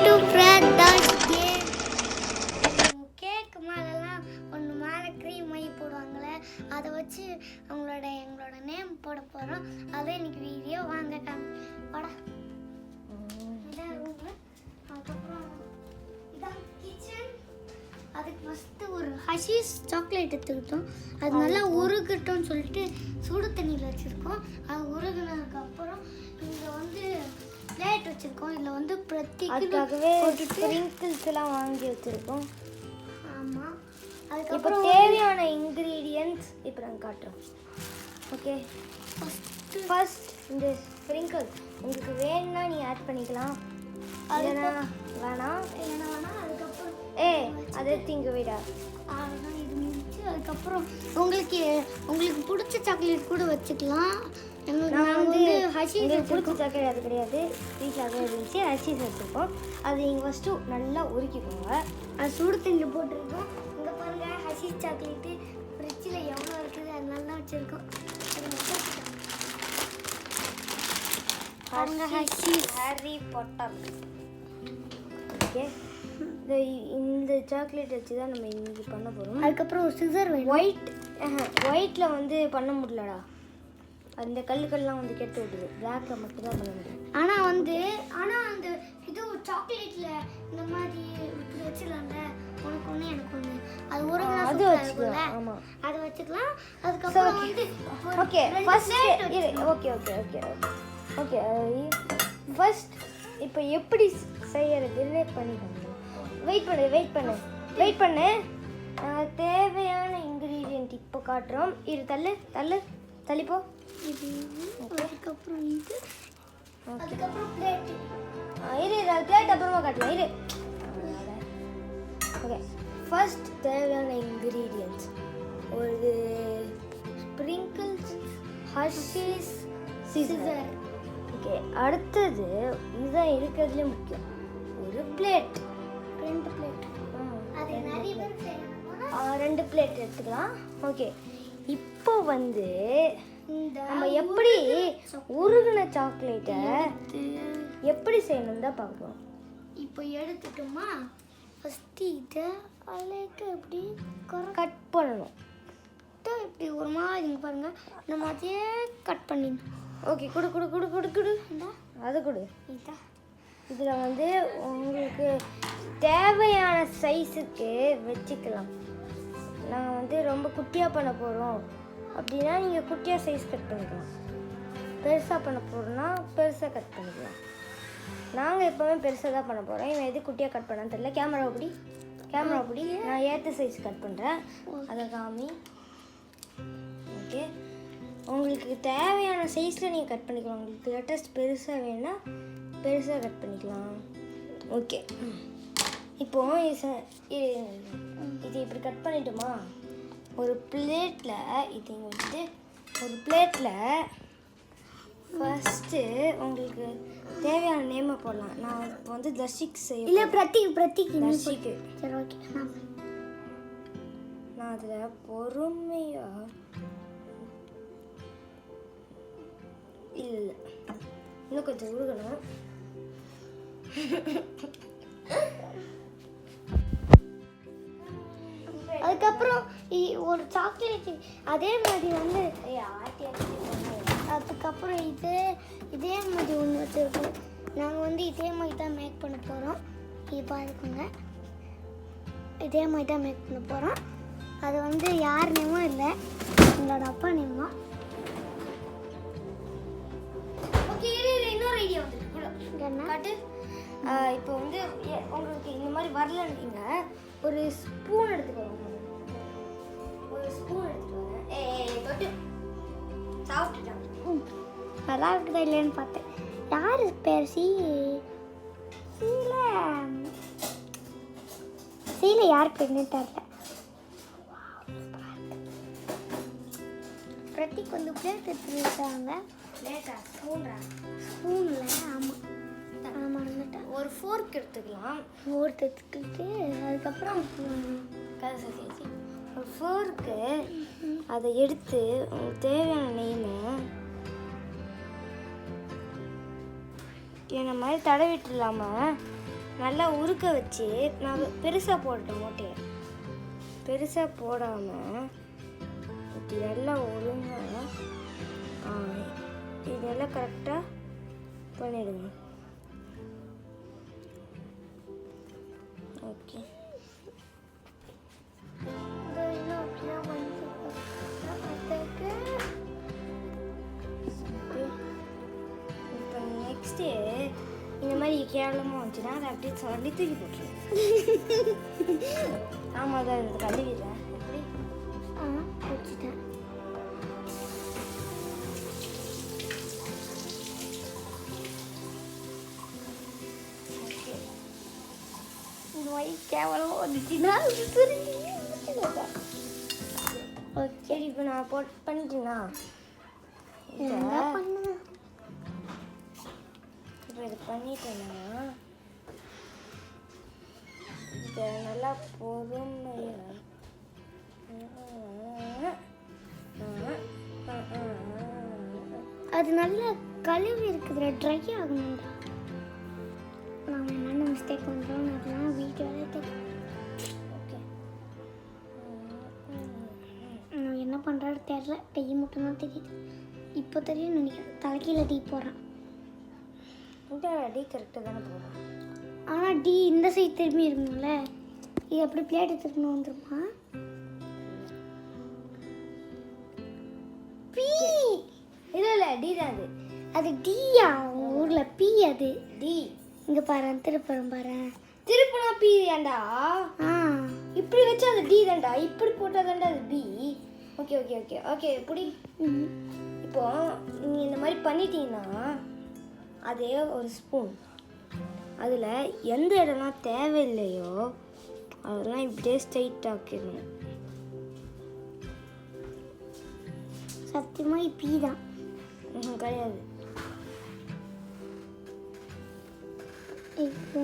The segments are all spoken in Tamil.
To பிரதாஸ் game. கேக் மேலெல்லாம் ஒன்று மேலே க்ரீம் மை போடுவாங்களே, அதை வச்சு எங்களோட நேம் போட போகிறோம். அதை இன்னைக்கு வீடியோ வாங்க வாடா. இதான் ரூமு. அதுக்கப்புறம் இதான் கிச்சன். அதுக்கு ஃபஸ்ட்டு ஒரு ஹஷீஸ் சாக்லேட் எடுத்துக்கிட்டோம். அது நல்லா உருகட்டும்னு சொல்லிட்டு சுடு தண்ணியில் வச்சுருக்கோம். அது உருகுனதுக்கப்புறம் இங்கே வந்து பிளேட் வச்சுருக்கோம். இதில் வந்து அதுக்காகவே ஸ்ப்ரிங்கிள்ஸ்லாம் வாங்கி வச்சுருக்கோம். ஆமாம். இப்போ அதுக்கப்புறம் தேவையான இன்க்ரீடியன்ட்ஸ் இப்போ நாங்கள் காட்டுறோம். ஓகே, ஃபர்ஸ்ட் இந்த ஸ்ப்ரிங்கிள் உங்களுக்கு வேணும்னா நீ ஆட் பண்ணிக்கலாம், இல்லைனா வேணாம். அதுக்கப்புறம் அதை திங்க விடா. இது முடிச்சு அதுக்கப்புறம் உங்களுக்கு பிடிச்ச சாக்லேட் கூட வச்சுக்கலாம். நான் வந்து ஹஷீஸ் பிடிச்ச சாக்லேட் அது கிடையாது, வீட்டில் இருந்துச்சு, ஹஷீஸ் வச்சுருக்கோம். அது நீங்கள் ஃபஸ்ட்டு நல்லா உருக்கிக்கோங்க. அது சுடு தண்ணி போட்டிருக்கோம். இங்கே பாருங்கள், ஹஷீஸ் சாக்லேட்டு ஃப்ரிட்ஜில் எவ்வளோ இருக்குது அது நல்லா வச்சுருக்கோம். Harry Potter. ஓகே, இந்த சாக்லேட் வச்சு தான் நம்ம இன்னைக்கு பண்ண போகிறோம். அதுக்கப்புறம் ஒரு சிசர் வேணும். ஒயிட்டில் வந்து பண்ண முடியலடா, அந்த கல்லுக்கள்லாம் வந்து கெட்டு விட்டுது. பிளாக்கில் மட்டும் தான் பண்ண முடியும். ஆனால் அந்த இது சாக்லேட்டில் இந்த மாதிரி இப்படி வச்சுக்கலாம்ல, உனக்கு ஒன்று எனக்கு ஒன்று, அது ஒரு அது வச்சுக்கலாம். ஆமாம், அதை வச்சுக்கலாம். அதுக்கப்புறம் வந்து okay okay okay okay okay first இப்போ எப்படி செய்யறதுன்னு பண்ணிக்கோங்க. வெயிட் பண்ணு. தேவையான இன்க்ரீடியன்ட் இப்போ காட்டுறோம். இது தள்ளிப்போ. அதுக்கப்புறம் இது, அதுக்கப்புறம் பிளேட். பிளேட் அப்புறமா காட்டலாம். ஓகே, ஃபர்ஸ்ட் தேவையான இன்க்ரீடியன்ட்ஸ் ஒரு ஸ்ப்ரிங்கிள்ஸ், ஹர்ஷீஸ், சிசர். ஓகே, அடுத்தது இதுதான் இருக்கிறதுலே முக்கியம், ஒரு பிளேட். 2 பிளேட். அது நிறைய பேர் செய்யணும். 2 பிளேட் எடுத்துக்கலாம். ஓகே, இப்போ வந்து நம்ம எப்படி உருகின சாக்லேட்டை எப்படி செய்யணும் தான் பார்ப்போம். இப்போ எடுத்துட்டோமா, ஃபஸ்ட்டு இதை அலைக்கு எப்படி கட் பண்ணணும். இப்படி ஒரு மாதிரி இங்கே பாருங்கள், நம்ம அதையே கட் பண்ணிடணும். ஓகே, கொடு. அது கொடு. இதான் இதில் வந்து உங்களுக்கு தேவையான சைஸுக்கு வச்சுக்கலாம். நாங்கள் வந்து ரொம்ப குட்டியாக பண்ண போகிறோம் அப்படின்னா நீங்கள் குட்டியாக சைஸ் கட் பண்ணிக்கலாம். பெருசாக பண்ண போகிறோன்னா பெருசாக கட் பண்ணிக்கலாம். நாங்கள் எப்போவுமே பெருசாக தான் பண்ண போகிறோம். இவன் எது குட்டியாக கட் பண்ணான்னு தெரியல. கேமரா அப்படி நான் ஏற்ற சைஸ் கட் பண்ணுறேன், அதை காமி. ஓகே, உங்களுக்கு தேவையான சைஸில் நீங்கள் கட் பண்ணிக்கலாம். உங்களுக்கு லேட்டஸ்ட் பெருசாக வேணுன்னா பெருசாக கட் பண்ணிக்கலாம். ஓகே, இப்போது இது இப்படி கட் பண்ணிட்டோமா, ஒரு பிளேட்டில் இது வந்து ஒரு பிளேட்டில் ஃபஸ்ட்டு உங்களுக்கு தேவையான நேமை போடலாம். நான் இப்போ வந்து தர்ஷிக் செய்ய இல்லை பிரதீக் தர்ஷிக்கு. சரி, ஓகே. நான் அதில் பொறுமையாக இல்லை, இன்னும் கொஞ்சம் உருகணும். அதுக்கப்புறம் ஒரு சாக்லேட் அதே மாதிரி வந்து அதுக்கப்புறம் இதே மாதிரி ஒன்று வச்சுருக்கோம். நாங்கள் வந்து இதே மாதிரி தான் மேக் பண்ண போகிறோம். இது பாருக்குங்க, இதே மாதிரி தான் மேக் பண்ண போகிறோம். அது வந்து யார் நேமும் இல்லை, என்னோட அப்பா நேம் தான். ஓகே, இன்னொரு ஐடியா வந்துருக்கு. என்ன காட்டு. இப்போ வந்து உங்களுக்கு இந்த மாதிரி வரலன்னீங்க, ஒரு ஸ்பூன் எடுத்துக்கோங்க. சாப்பிட்டுட்டாங்க. நல்லா இருக்குதா இல்லைன்னு பார்த்தேன். யார் பேர்? சீல யார் பேர்னு தெரியல. பிரதீக் வந்து பிளேட் எடுத்துருக்காங்க. ஸ்பூனில் ஆமாம் வந்துட்டேன். ஒரு ஃபோர்க் எடுத்துக்கலாம். ஃபோர்க் எடுத்துக்கிட்டு அதுக்கப்புறம் ஒரு ஃபோர்க்கு அதை எடுத்து உங்களுக்கு தேவையான நெய்மை என்ன மாதிரி தடவிட்டு இல்லாமல் நல்லா உருக்க வச்சு நான் பெருசாக போட்டேன் மூட்டையை. பெருசாக போடாமல் இப்படி நல்லா ஒழுங்காக இதெல்லாம் கரெக்டாக பண்ணிடுங்க. ஓகே, இப்போ நெக்ஸ்ட்டு இந்த மாதிரி கேவலமாக வந்துச்சுன்னா அதை அப்படியே சொல்லி தூக்கி போட்டுருவேன். ஆமாம், தான் இது கழுவிடுறேன். எப்படி வச்சுட்டேன். இந்த மாதிரி கேவலமாக வந்துச்சுன்னா ஓகே, சரி இப்போ நான் பண்ணிட்டேன்னா என்ன பண்ண இப்போ இது பண்ணிட்டேன்னா இதை நல்லா பொறுமையாக அது நல்லா கழுவி இருக்குதுல, ட்ரை ஆகணும்டா. நாம் என்னென்ன மிஸ்டேக் பண்ணுறோம் அதெல்லாம் வீடியோவே தெரியும். ஓகே, நான் என்ன பண்ணுறாரு தெரில, டீ மட்டும்தான் தெரியுது. இப்போ தெரியும் நினைக்கிறேன். தலைக்கீழ டீ போடுறேன். இந்த டீ கரெக்டாக தானே போடுறேன். ஆனால் டீ இந்த சைடு திரும்பி இருக்கும்ல, இது அப்படி பிளேட் திரும்ப வந்துருமா? பீ இல்லை டீ தான் அது. அது டீயா? உங்கள் ஊரில் பீ அது. டீ இங்கே பாரு, திருப்புறம் பாரு. திருப்பினா பீ ஏண்டா? ஆ, இப்படி வச்சா அது டீ தான்டா, இப்படி போட்டால் தான்டா அது B. Okay okay okay okay இப்படி. இப்போ நீங்கள் இந்த மாதிரி பண்ணிட்டீங்கன்னா அதே ஒரு ஸ்பூன் அதில் எந்த இடம்லாம் தேவையில்லையோ அதெல்லாம் இப்படியே ஸ்ட்ரைட் ஆக்கிடணும். சத்தியமாக பீ தான். கிடையாது. இப்போ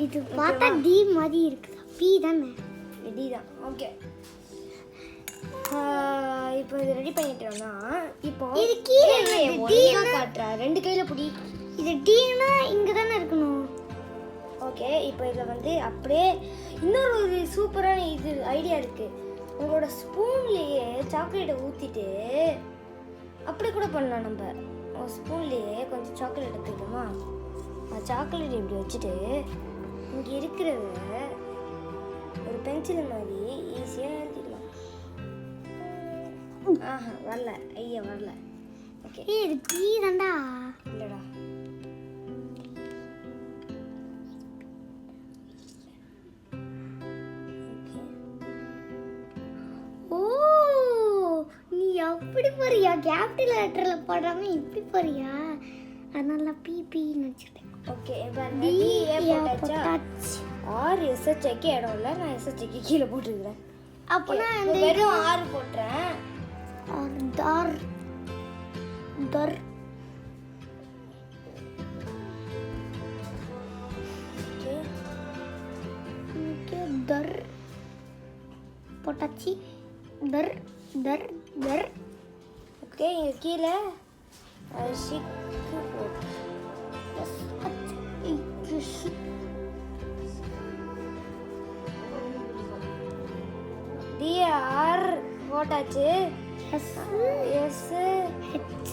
இது பார்த்தா டி மாதிரி இருக்குதா? பீ தானே? டி தான். ஓகே, இப்போ இது ரெடி பண்ணிட்டோம்னா இப்போ இது கீழே ஒழுங்கா காட்டுறா, 2 கையில பிடி. இது டீனா இங்கே தானே இருக்கணும். ஓகே, இப்போ இதில் வந்து அப்படியே இன்னொரு ஒரு சூப்பரான இது ஐடியா இருக்குது. உங்களோட ஸ்பூன்லேயே சாக்லேட்டை ஊற்றிட்டு அப்படி கூட பண்ணலாம். நம்ம ஒரு ஸ்பூன்லேயே கொஞ்சம் சாக்லேட் எடுத்துக்கிட்டோமா, சாக்லேட் இப்படி வச்சுட்டு இங்கே இருக்கிறத ஒரு பென்சில் மாதிரி ஈஸியாக எழுதிடலாம். ஆஹா, வரல. ஐயா வரல. ஓகே, இது பீ தான்டா. இல்லைடா. ஓ, நீ அப்படி போறியா? கேபிட்டல் லெட்டரில் போடாம இப்படி போறியா? அதனால பீ பீன்னு வச்சுட்டேன். ஓகே, இப்போ டி ஏ போட்டாச்சா? ஆர் எஸ்ஹெச்ஐக்கு இடம் இல்லை, நான் எஸ்ஹெச்ஐக்கு கீழே போட்டுருக்கிறேன். அப்போனா இந்த வெறும் ஆறு போட்டுறேன். தார் தர் ஓகே, தர் போட்டாச்சு. தர் தர் தர். ஓகே, இங்கே கீழே ஷிக்கு போட்டு டிஆர் போட்டாச்சு. S H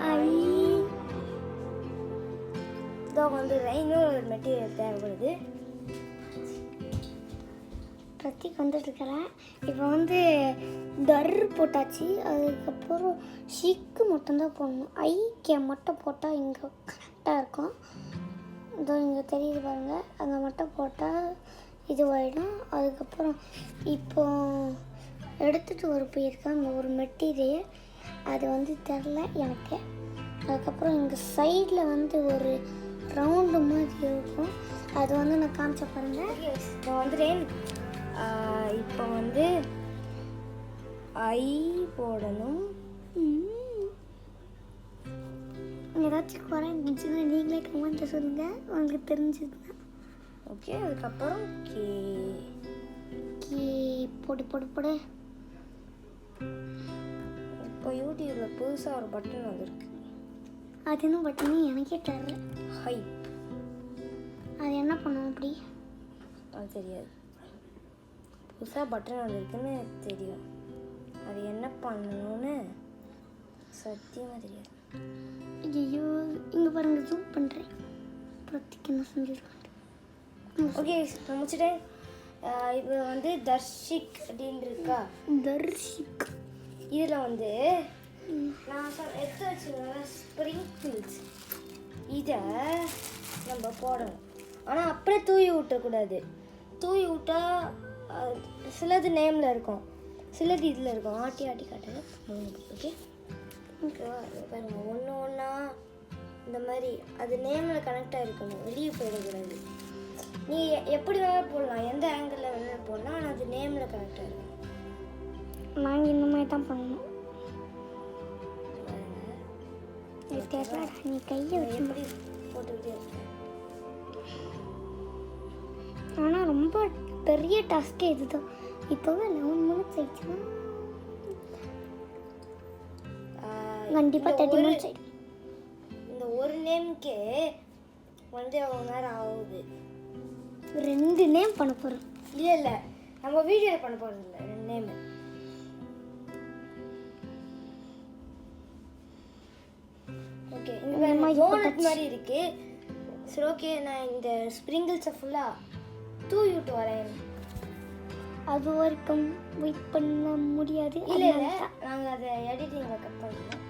I. இதோ வந்து இன்னொரு மெட்டீரியல் தேவைப்படுது. பிரத்திக் வந்துட்டு இருக்கிறேன். இப்போ வந்து தர் போட்டாச்சு. அதுக்கப்புறம் ஷிக்கு மட்டும்தான் போடணும். ஐக்கிய மட்டும் போட்டால் இங்கே கரெக்டாக இருக்கும். இதோ இங்கே தெரியுது பாருங்கள், அங்கே மட்டும் போட்டால் இதுவாகிடும். அதுக்கப்புறம் இப்போ எடுத்துகிட்டு போயிருக்கேன் அந்த ஒரு மெட்டீரியல், அது வந்து தெரில எனக்கு. அதுக்கப்புறம் இங்கே சைடில் வந்து ஒரு ரவுண்டு மாதிரி இருக்கும், அது வந்து நான் காமிச்ச பாருங்கள். இப்போ வந்துட்டேன். இப்போ வந்து ஐ போடணும். ஏதாச்சும் குறை இருந்துச்சுன்னா நீங்களே கமெண்ட்டில் சொல்லுங்கள், உங்களுக்கு தெரிஞ்சதுன்னா. ஓகே, அதுக்கப்புறம் கே கே போடு போடு போடு. இப்போ யூடியூப்பில் புதுசாக ஒரு பட்டன் வந்திருக்கு. அது என்ன பட்டனு எனக்கே தெரியல. ஹைப். அது என்ன பண்ணும் அப்படி? அது தெரியாது. புதுசாக பட்டன் வந்திருக்குன்னு தெரியும். அது என்ன பண்ணணும்னு சத்தியமாக தெரியாது. ஐயோ இங்கே பாருங்க, ஜூம் பண்ணுறேன். பிரத்திக்கு என்ன செஞ்சுருக்காங்க. ஓகே, நான் முடிச்சிட்டேன். இப்போ வந்து தர்ஷிக் அப்படின்னு இருக்கா. தர்ஷிக். இதில் வந்து நான் எடுத்து வச்சுருந்தேன் ஸ்ப்ரிங்கிள்ஸ். இதை நம்ம போடணும். ஆனால் அப்படியே தூவி விட்டக்கூடாது. தூவி விட்டா சிலது நேமில் இருக்கும், சிலது இதில் இருக்கும். ஆட்டி ஆட்டி காட்டுறது. ஓகே ஓகேவா? பாருங்க, ஒன்று ஒன்றா இந்த மாதிரி அது நேமில் கனெக்டாக இருக்கணும், வெளியே போயிடக்கூடாது. நீ எப்படி வேணால் போடலாம், எந்த ஆங்கிளில் வேணாலும் போடலாம், ஆனால் அது நேமில் கனெக்டாக இருக்கும். நாங்கள் இந்த மாதிரி தான் பண்ணணும். நீ கையை வச்சு எப்படி போட்டுக்கிட்டே இருக்கேன். ஆனால் ரொம்ப பெரிய டாஸ்க்கே இதுதான். இப்போவே 11 மினிட்ஸ் ஆயிடுச்சுன்னா கண்டிப்பாக 30 மினிட்ஸ் ஆயிடும். இந்த ஒரு நேம்க்கே வந்து அவ்வளோ நேரம் ஆகுது. 2 நேம் பண்ண போகிறோம். இல்லை நம்ம வீடியோவில் பண்ண போகிறது இல்லை. 2 நேம். ஓகே, இந்த டோனட் மாதிரி இருக்கு. சரி, ஓகே, நான் இந்த ஸ்ப்ரிங்கிள்ஸை ஃபுல்லாக தூவி விட்டு வரேன். அது வரைக்கும் வெயிட் பண்ண முடியாது. இல்லை நாங்கள் அதை எடிட்டிங்கில் கட் பண்ணுறோம்.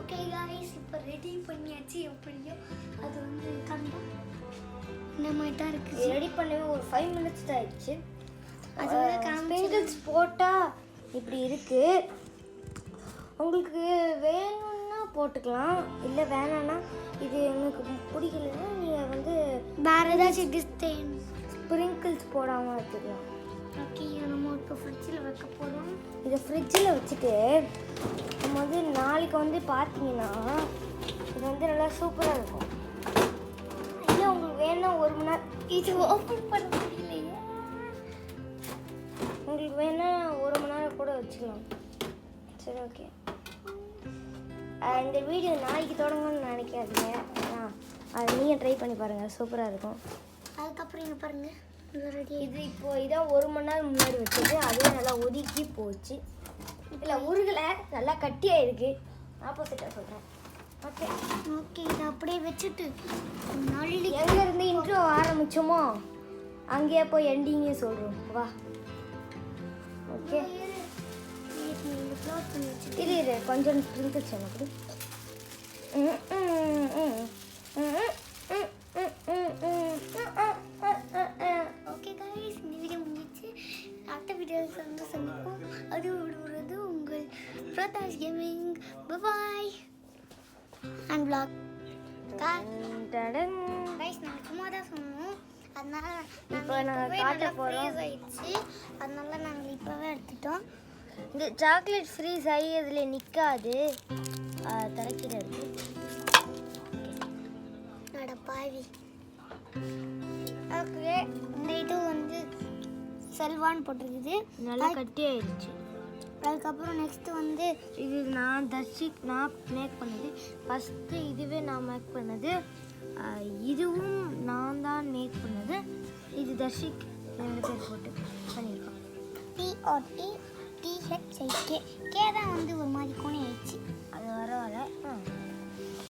ஓகே காய்ஸ், இப்போ ரெடி பண்ணியாச்சு. எப்படியோ அது வந்து கண்டோம் இந்த மாதிரி தான் இருக்குது. ரெடி பண்ணவே ஒரு 5 மினிட்ஸ் தான் ஆயிடுச்சு. அது ஸ்ப்ரிங்கிள்ஸ் போட்டால் இப்படி இருக்குது. உங்களுக்கு வேணும்னா போட்டுக்கலாம், இல்லை வேணான்னா இது எனக்கு பிடிக்கலன்னா நீங்கள் வந்து வேறு ஏதாச்சும் டிஸ்டைன் ஸ்ப்ரிங்கிள்ஸ் போடாமல் வச்சுக்கலாம். ஓகே, நம்ம இப்போ ஃப்ரிட்ஜில் வைக்க போகிறோம். இதை ஃப்ரிட்ஜில் வச்சுட்டு நம்ம வந்து நாளைக்கு வந்து பார்த்தீங்கன்னா இது வந்து நல்லா சூப்பராக இருக்கும். இல்லை உங்களுக்கு வேணும்னா 1 மணி நேரம் இது ஓப்பன் பண்ண முடியலையே. உங்களுக்கு வேணா 1 மணி நேரம் கூட வச்சுக்கலாம். சரி, ஓகே. இந்த வீடியோ நாளைக்கு தொடங்கணும்னு நினைக்காதீங்க. அதை நீங்கள் ட்ரை பண்ணி பாருங்கள், சூப்பராக இருக்கும். அதுக்கப்புறம் இங்கே பாருங்கள், இது இப்போது இதான் 1 மணி நேரம் முன்னாடி வச்சது. அதுவே நல்லா ஒதுக்கி போச்சு. இதில் உருகலை, நல்லா கட்டியாக இருக்குது. ஆப்போசிட்டாக சொல்கிறேன். ஓகே ஓகே, இதை அப்படியே வச்சுட்டு நல்லி எங்கேருந்து இன்ட்ரோ ஆரம்பிச்சோமோ அங்கேயே போய் எண்டிங்கே சொல்கிறோம். வா. ஓகே, க்ளோஸ் பண்ணி வச்சுட்டு இது கொஞ்சம் ஸ்ப்ரிங்கிள்ஸ் எனக்கு. ஓகே காய்ஸ், இந்த வீடியோ முடிஞ்சிச்சு. அடுத்த வீடியோஸ் வந்து சந்திப்போம். அது விடுவது உங்கள் Pradash gaming. Bye and vlog. Guys, நாங்கள் சும்மா தான் சொன்னோம். அதனால இப்போ நாங்கள் காட்ட போகிறோம். ஆயிடுச்சு. அதனால நாங்கள் இப்போவே எடுத்துட்டோம். இந்த சாக்லேட் ஃப்ரீஸ் ஆகி அதில் நிற்காது, தலைக்கிட இருக்கு. நட பாவி. ஓகே, இந்த இது வந்து செல்வான்னு போட்டிருக்குது. நல்லா கட்டி ஆயிடுச்சு. அதுக்கப்புறம் நெக்ஸ்ட்டு வந்து இது நான் தர்ஷிக் நான் மேக் பண்ணது. ஃபஸ்ட்டு இதுவே நான் மேக் பண்ணது. இதுவும் நான் தான் மேக் பண்ணது. இது தர்ஷிக் 2 பேர் போட்டு பண்ணியிருக்கோம். TOT THIK. கே தான் வந்து ஒரு மாதிரி கோணை